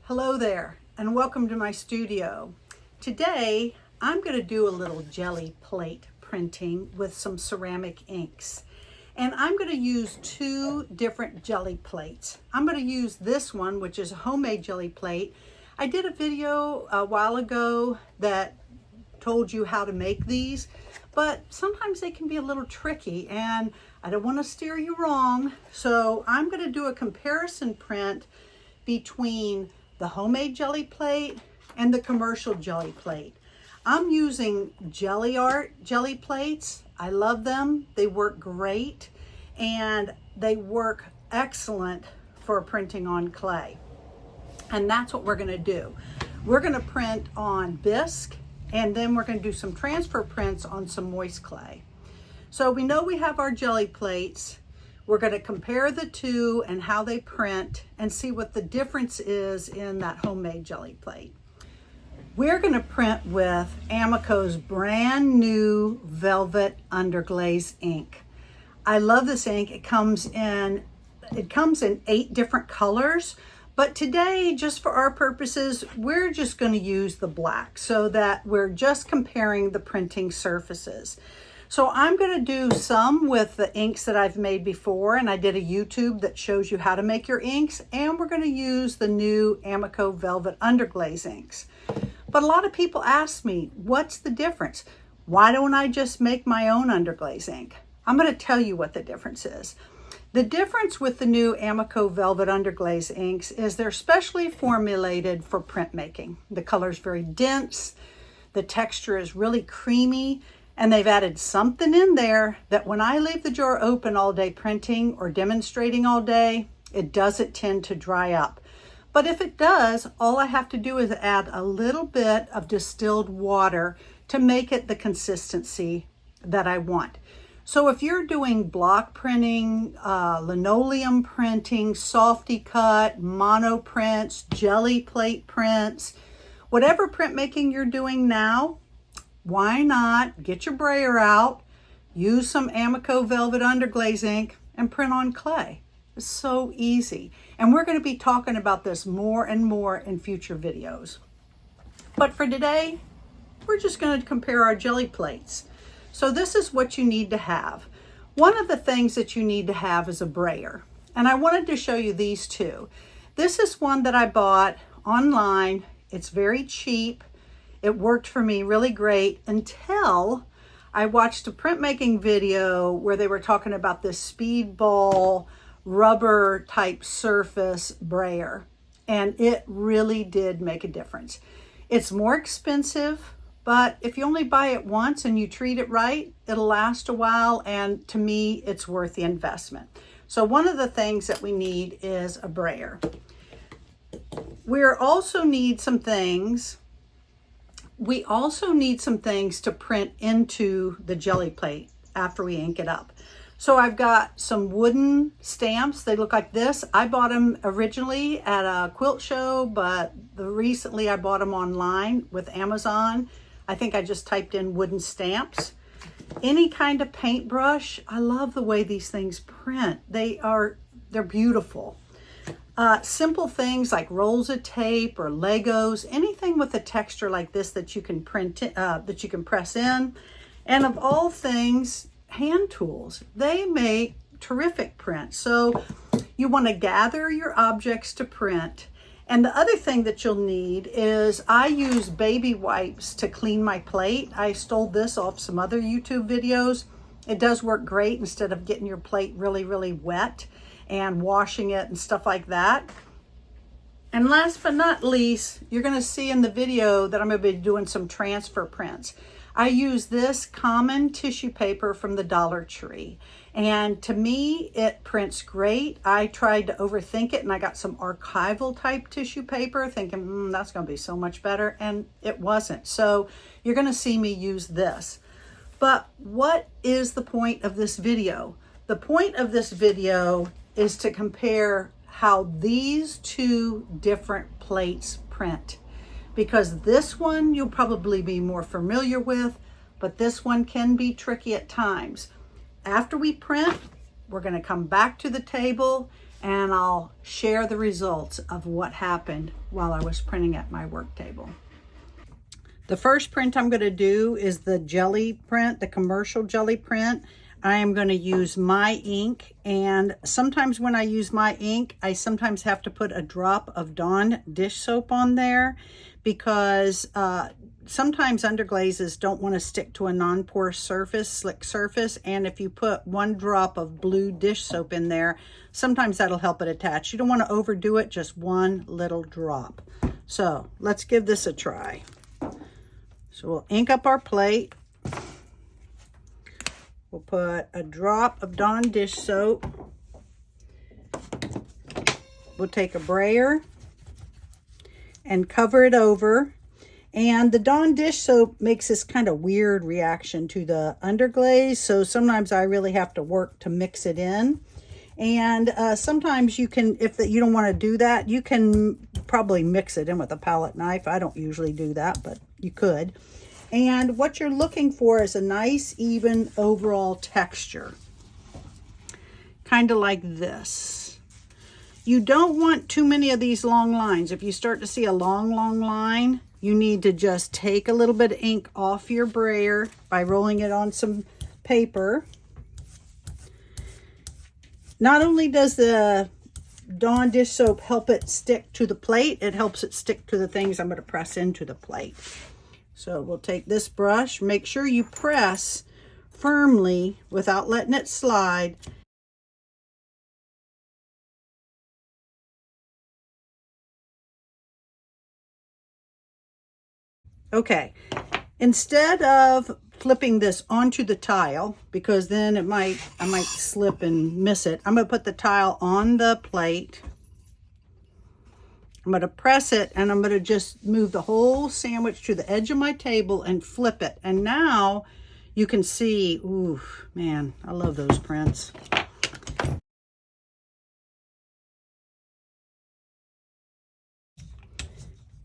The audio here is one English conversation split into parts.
Hello there and welcome to my studio. Today I'm going to do a little jelly plate printing with some ceramic inks, and I'm going to use two different jelly plates. I'm going to use this one, which is a homemade jelly plate. I did a video a while ago that told you how to make these, but sometimes they can be a little tricky and I don't want to steer you wrong. So I'm going to do a comparison print between the homemade jelly plate and the commercial jelly plate. I'm using Gelli Art jelly plates. I love them. They work great and they work excellent for printing on clay. And that's what we're going to do. We're going to print on bisque, and then we're going to do some transfer prints on some moist clay. So we know we have our jelly plates. We're going to compare the two and how they print and see what the difference is in that homemade jelly plate. We're going to print with Amaco's brand new velvet underglaze ink. I love this ink. It comes in 8 different colors, but today, just for our purposes, we're just going to use the black so that we're just comparing the printing surfaces. So I'm going to do some with the inks that I've made before, and I did a YouTube that shows you how to make your inks, and we're going to use the new Amaco Velvet Underglaze inks. But a lot of people ask me, what's the difference? Why don't I just make my own underglaze ink? I'm going to tell you what the difference is. The difference with the new Amaco Velvet Underglaze inks is they're specially formulated for printmaking. The color's very dense, the texture is really creamy, and they've added something in there that when I leave the jar open all day printing or demonstrating all day, it doesn't tend to dry up. But if it does, all I have to do is add a little bit of distilled water to make it the consistency that I want. So if you're doing block printing, linoleum printing, softy cut, mono prints, jelly plate prints, whatever printmaking you're doing now, why not get your brayer out, use some Amaco Velvet Underglaze ink, and print on clay. It's so easy. And we're going to be talking about this more and more in future videos. But for today, we're just going to compare our jelly plates. So this is what you need to have. One of the things that you need to have is a brayer. And I wanted to show you these two. This is one that I bought online. It's very cheap. It worked for me really great until I watched a printmaking video where they were talking about this speedball rubber type surface brayer, and it really did make a difference. It's more expensive, but if you only buy it once and you treat it right, it'll last a while, and to me, it's worth the investment. So one of the things that we need is a brayer. We also need some things to print into the jelly plate after we ink it up. So I've got some wooden stamps. They look like this. I bought them originally at a quilt show, but recently I bought them online with Amazon. I think I just typed in wooden stamps. Any kind of paintbrush. I love the way these things print. They're beautiful. Simple things like rolls of tape or Legos, anything with a texture like this that you can print, that you can press in. And of all things, hand tools. They make terrific prints. So you want to gather your objects to print. And the other thing that you'll need is I use baby wipes to clean my plate. I stole this off some other YouTube videos. It does work great instead of getting your plate really, really wet and washing it and stuff like that. And last but not least, you're going to see in the video that I'm going to be doing some transfer prints. I use this common tissue paper from the Dollar Tree, and to me it prints great. I tried to overthink it and I got some archival type tissue paper thinking that's going to be so much better, and it wasn't. So you're going to see me use this. But what is the point of this video? The point of this video is to compare how these two different plates print, because this one you'll probably be more familiar with, but this one can be tricky at times. After we print, we're going to come back to the table and I'll share the results of what happened while I was printing at my work table. The first print I'm going to do is the Gelli print, the commercial Gelli print. I am going to use my ink, and sometimes when I use my ink, I sometimes have to put a drop of Dawn dish soap on there because sometimes underglazes don't want to stick to a non-porous surface, slick surface, and if you put 1 drop of blue dish soap in there, sometimes that'll help it attach. You don't want to overdo it, just 1 little drop. So let's give this a try. So we'll ink up our plate. We'll put a drop of Dawn dish soap. We'll take a brayer and cover it over. And the Dawn dish soap makes this kind of weird reaction to the underglaze, so sometimes I really have to work to mix it in. And sometimes you can, if you don't want to do that, you can probably mix it in with a palette knife. I don't usually do that, but you could. And what you're looking for is a nice, even overall texture. Kind of like this. You don't want too many of these long lines. If you start to see a long line, you need to just take a little bit of ink off your brayer by rolling it on some paper. Not only does the Dawn dish soap help it stick to the plate, it helps it stick to the things I'm going to press into the plate. So we'll take this brush, make sure you press firmly without letting it slide. Okay, instead of flipping this onto the tile, because then I might slip and miss it, I'm going to put the tile on the plate. I'm going to press it, and I'm going to just move the whole sandwich to the edge of my table and flip it. And now you can see, ooh, man, I love those prints.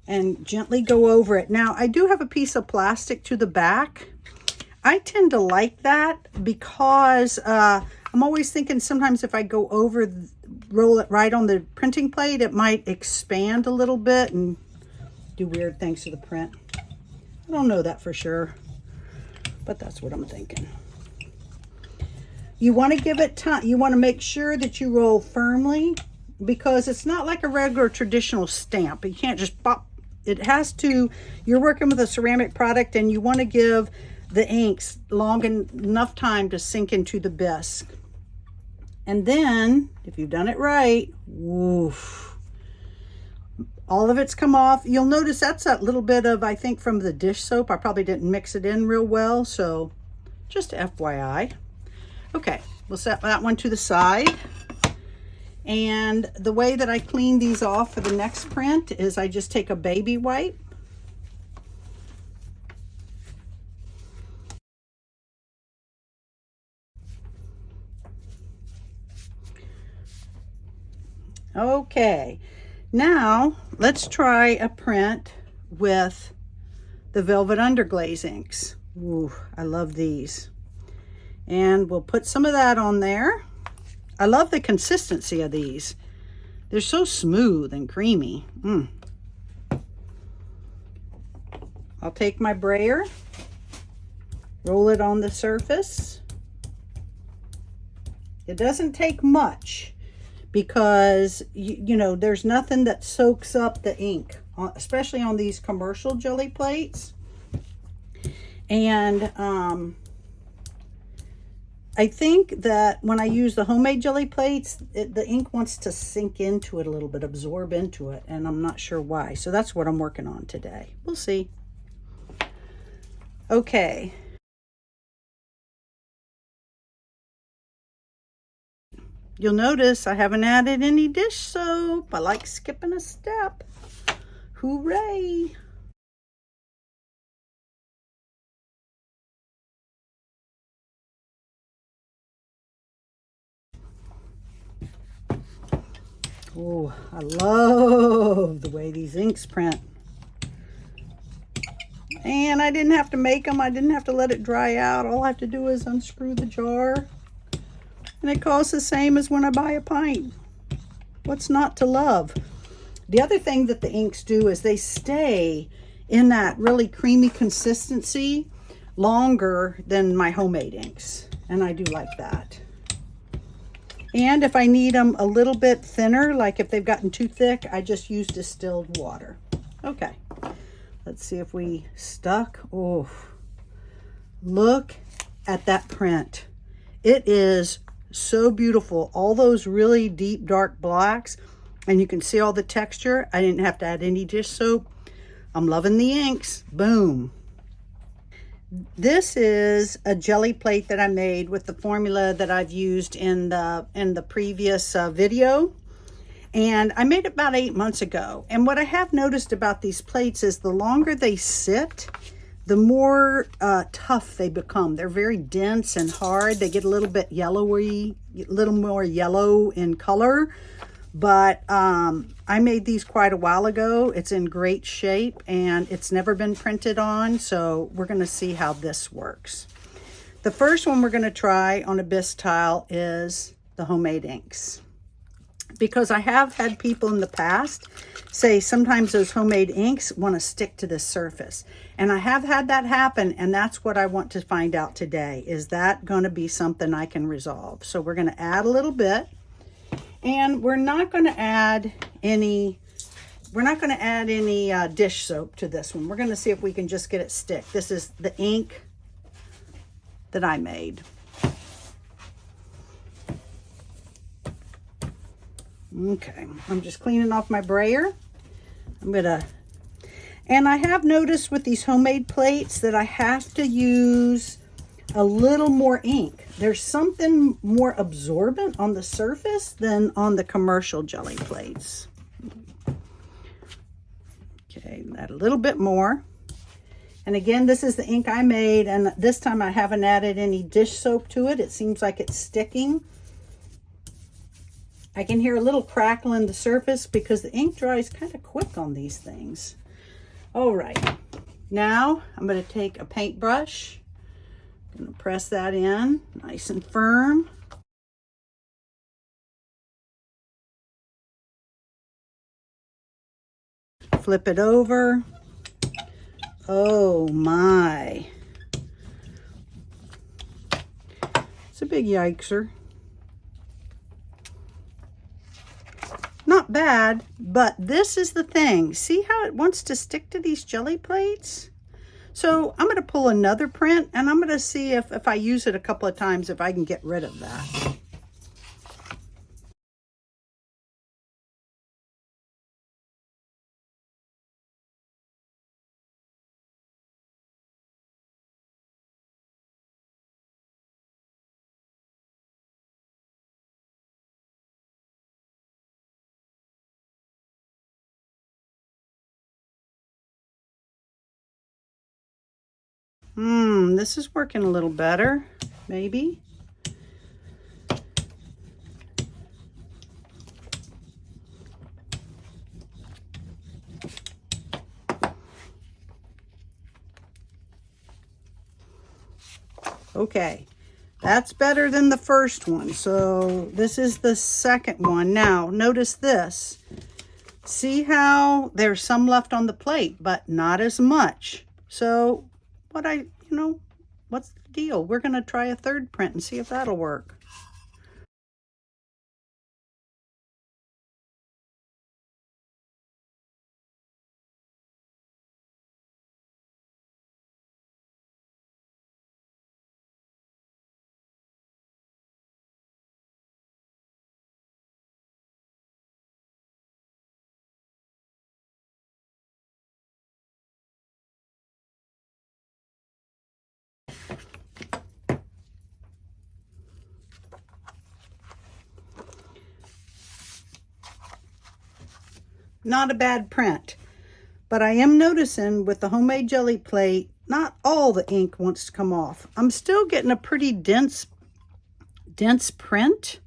And gently go over it. Now, I do have a piece of plastic to the back. I tend to like that because I'm always thinking sometimes if I go over, roll it right on the printing plate, it might expand a little bit and do weird things to the print. I don't know that for sure, but that's what I'm thinking. You want to give it time. You want to make sure that you roll firmly because it's not like a regular traditional stamp. You can't just pop. It has to, you're working with a ceramic product and you want to give the inks enough time to sink into the bisque. And then, if you've done it right, woof, all of it's come off. You'll notice that's a little bit of, I think, from the dish soap. I probably didn't mix it in real well, so just FYI. Okay, we'll set that one to the side. And the way that I clean these off for the next print is I just take a baby wipe. Okay, now let's try a print with the Velvet Underglaze inks. Ooh, I love these. And we'll put some of that on there. I love the consistency of these. They're so smooth and creamy. I'll take my brayer, roll it on the surface. It doesn't take much because, you know, there's nothing that soaks up the ink, especially on these commercial Gelli plates. And I think that when I use the homemade Gelli plates, the ink wants to sink into it a little bit, absorb into it, and I'm not sure why. So that's what I'm working on today. We'll see. Okay. You'll notice I haven't added any dish soap. I like skipping a step. Hooray! Oh, I love the way these inks print. And I didn't have to make them. I didn't have to let it dry out. All I have to do is unscrew the jar. And it costs the same as when I buy a pint. What's not to love? The other thing that the inks do is they stay in that really creamy consistency longer than my homemade inks. And I do like that. And if I need them a little bit thinner, like if they've gotten too thick, I just use distilled water. Okay, let's see if we stuck. Oh, look at that print. It is so beautiful. All those really deep, dark blacks, and you can see all the texture. I didn't have to add any dish soap. I'm loving the inks. Boom. This is a jelly plate that I made with the formula that I've used in the previous video. And I made it about 8 months ago. And what I have noticed about these plates is the longer they sit, the more tough they become. They're very dense and hard. They get a little bit yellowy, a little more yellow in color. But I made these quite a while ago. It's in great shape and it's never been printed on. So we're going to see how this works. The first one we're going to try on a bisque tile is the homemade inks. Because I have had people in the past say sometimes those homemade inks want to stick to the surface. And I have had that happen, and that's what I want to find out today. Is that going to be something I can resolve? So we're going to add a little bit. And we're not going to add any dish soap to this one. We're going to see if we can just get it stick. This is the ink that I made. Okay, I'm just cleaning off my brayer. And I have noticed with these homemade plates that I have to use a little more ink. There's something more absorbent on the surface than on the commercial jelly plates. Okay, add a little bit more. And again, this is the ink I made, and this time I haven't added any dish soap to it. It seems like it's sticking. I can hear a little crackle in the surface because the ink dries kind of quick on these things. All right, now I'm going to take a paintbrush. I'm going to press that in nice and firm. Flip it over. Oh my. It's a big yikeser. Not bad, but this is the thing. See how it wants to stick to these jelly plates? So I'm going to pull another print and I'm going to see if I use it a couple of times, if I can get rid of that. This is working a little better, maybe. Okay, that's better than the first one. So this is the second one. Now, notice this. See how there's some left on the plate, but not as much. So what's the deal? We're going to try a third print and see if that'll work. Not a bad print, but I am noticing with the homemade jelly plate, not all the ink wants to come off. I'm still getting a pretty dense print,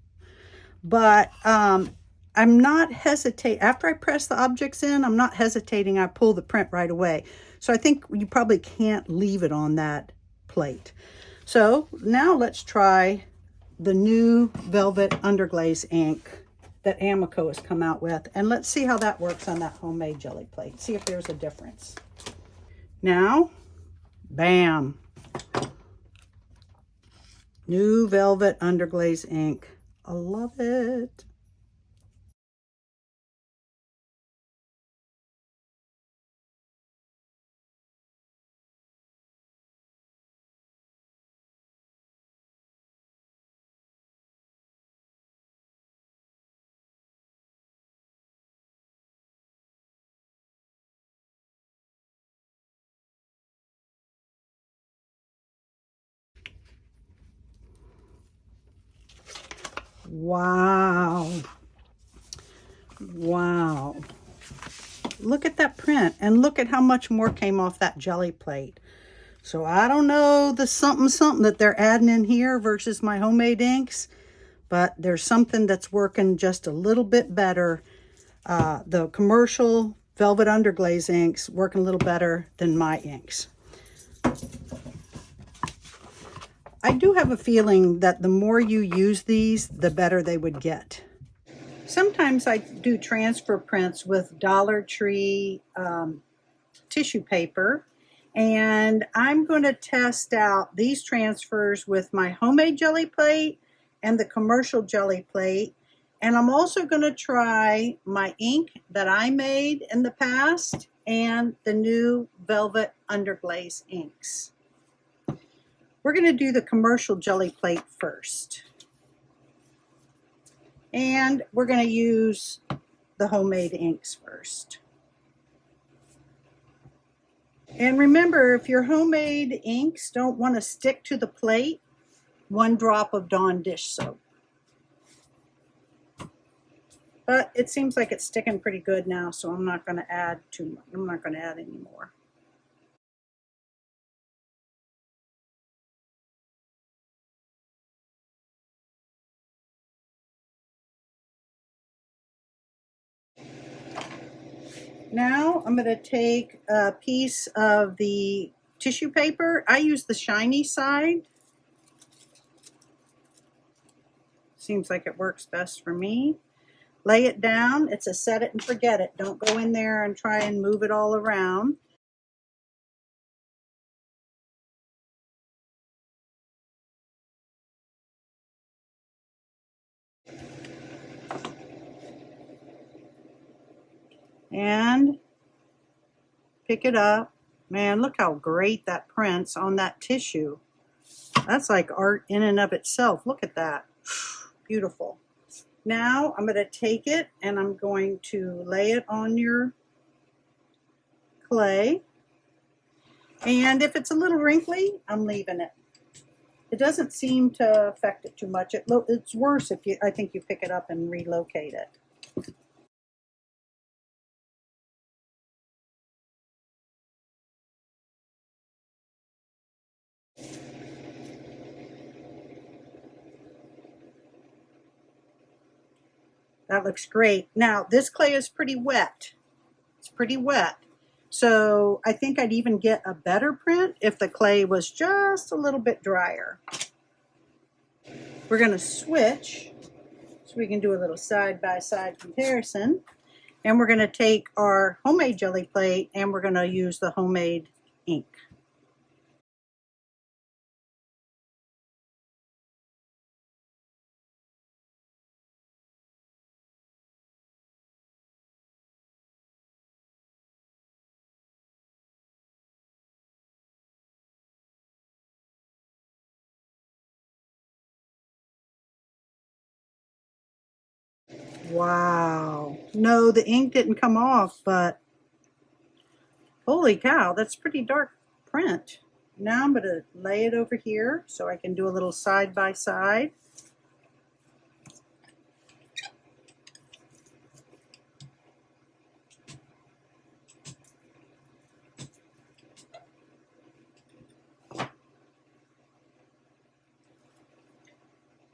but I'm not hesitating. After I press the objects in, I'm not hesitating. I pull the print right away. So I think you probably can't leave it on that plate. So now let's try the new Velvet Underglaze ink that Amico has come out with. And let's see how that works on that homemade jelly plate. See if there's a difference. Now, bam. New Velvet Underglaze ink. I love it. Wow. Wow. Look at that print, and look at how much more came off that jelly plate. So I don't know the something that they're adding in here versus my homemade inks, but there's something that's working just a little bit better. The commercial Velvet Underglaze inks working a little better than my inks. I do have a feeling that the more you use these, the better they would get. Sometimes I do transfer prints with Dollar Tree tissue paper, and I'm going to test out these transfers with my homemade jelly plate and the commercial jelly plate. And I'm also going to try my ink that I made in the past and the new Velvet Underglaze inks. We're going to do the commercial jelly plate first. And we're going to use the homemade inks first. And remember, if your homemade inks don't want to stick to the plate, 1 drop of Dawn dish soap. But it seems like it's sticking pretty good now, so I'm not going to add too much. I'm not going to add any more. Now I'm going to take a piece of the tissue paper. I use the shiny side. Seems like it works best for me. Lay it down. It's a set it and forget it. Don't go in there and try and move it all around. And pick it up. Man, look how great that prints on that tissue. That's like art in and of itself. Look at that. Beautiful. Now I'm going to take it and I'm going to lay it on your clay. And if it's a little wrinkly, I'm leaving it. It doesn't seem to affect it too much. It's worse if I think you pick it up and relocate it. That looks great. Now, this clay is pretty wet. It's pretty wet. So I think I'd even get a better print if the clay was just a little bit drier. We're going to switch so we can do a little side-by-side comparison. And we're going to take our homemade jelly plate and we're going to use the homemade ink. Wow. No, the ink didn't come off, but holy cow, that's pretty dark print. Now I'm going to lay it over here so I can do a little side by side.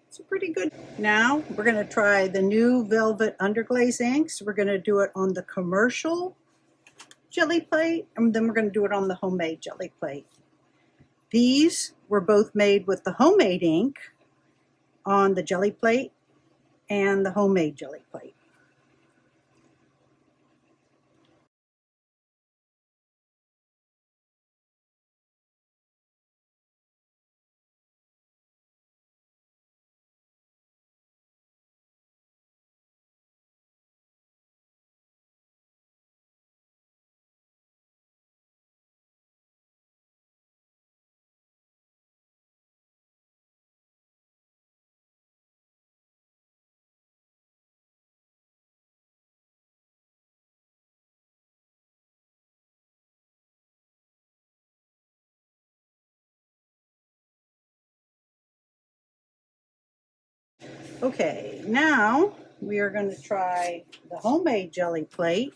It's pretty good. Now we're going to try the new Velvet Underglaze inks. We're going to do it on the commercial jelly plate, and then we're going to do it on the homemade jelly plate. These were both made with the homemade ink on the jelly plate, and the homemade jelly plate. Okay, now we are going to try the homemade jelly plate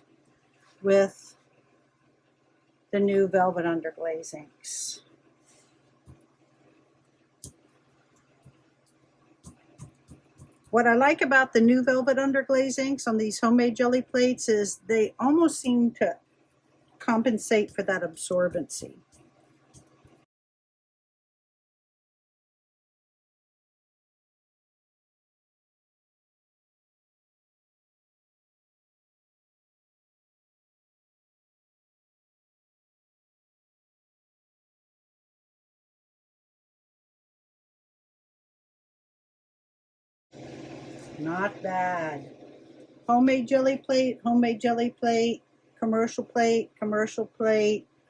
with the new velvet underglaze inks. What I like about the new velvet underglaze inks on these homemade jelly plates is they almost seem to compensate for that absorbency. Not bad. Homemade jelly plate, commercial plate,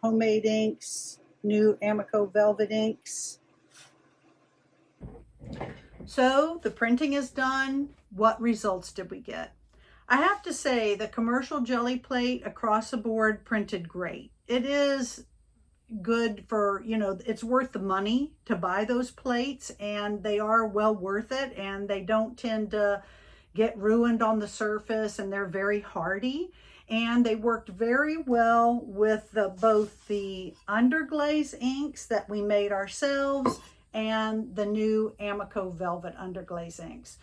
homemade inks, new Amico velvet inks. So the printing is done. What results did we get? I have to say the commercial jelly plate across the board printed great. It is good for, it's worth the money to buy those plates, and they are well worth it, and they don't tend to get ruined on the surface, and they're very hardy, and they worked very well with both the underglaze inks that we made ourselves and the new Amico velvet underglaze inks.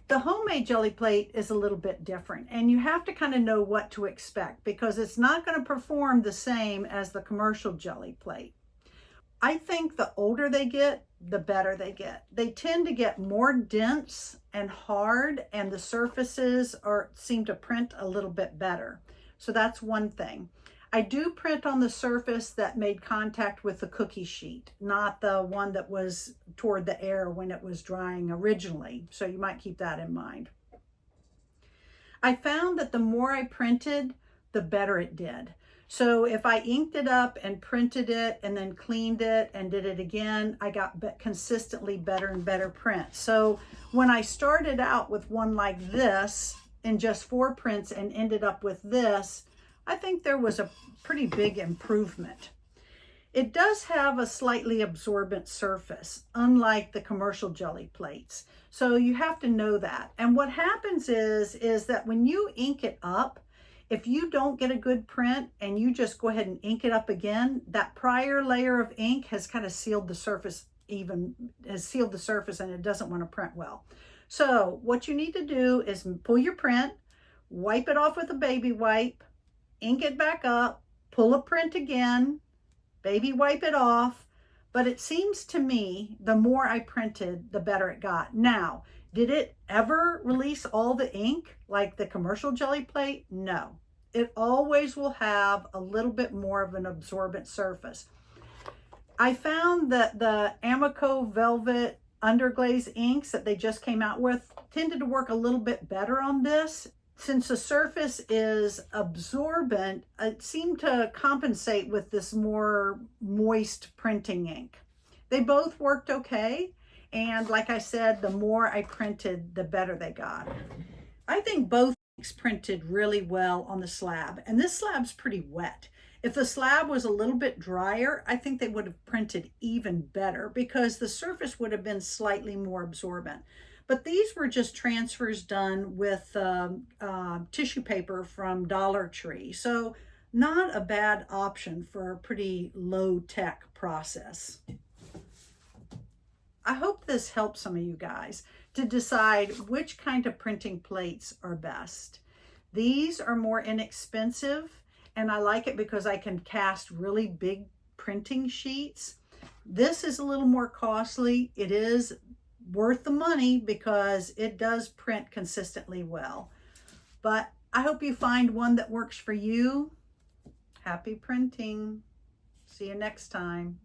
The homemade jelly plate is a little bit different, and you have to kind of know what to expect because it's not going to perform the same as the commercial jelly plate. I think the older they get, the better they get. They tend to get more dense and hard, and the surfaces seem to print a little bit better. So that's one thing. I do print on the surface that made contact with the cookie sheet, not the one that was toward the air when it was drying originally. So you might keep that in mind. I found that the more I printed, the better it did. So if I inked it up and printed it and then cleaned it and did it again, I got consistently better and better print. So when I started out with one like this in just 4 prints and ended up with this, I think there was a pretty big improvement. It does have a slightly absorbent surface, unlike the commercial jelly plates. So you have to know that. And what happens is that when you ink it up, if you don't get a good print and you just go ahead and ink it up again, that prior layer of ink has kind of sealed the surface and it doesn't want to print well. So what you need to do is pull your print, wipe it off with a baby wipe, ink it back up, pull a print again, baby wipe it off. But it seems to me the more I printed, the better it got. Now, did it ever release all the ink like the commercial jelly plate? No. It always will have a little bit more of an absorbent surface. I found that the Amico velvet underglaze inks that they just came out with tended to work a little bit better on this. Since the surface is absorbent, it seemed to compensate with this more moist printing ink. They both worked okay. And like I said, the more I printed, the better they got. I think both inks printed really well on the slab. And this slab's pretty wet. If the slab was a little bit drier, I think they would have printed even better because the surface would have been slightly more absorbent. But these were just transfers done with tissue paper from Dollar Tree. So not a bad option for a pretty low-tech process. I hope this helps some of you guys to decide which kind of printing plates are best. These are more inexpensive, and I like it because I can cast really big printing sheets. This is a little more costly. It is worth the money because it does print consistently well. But I hope you find one that works for you. Happy printing. See you next time.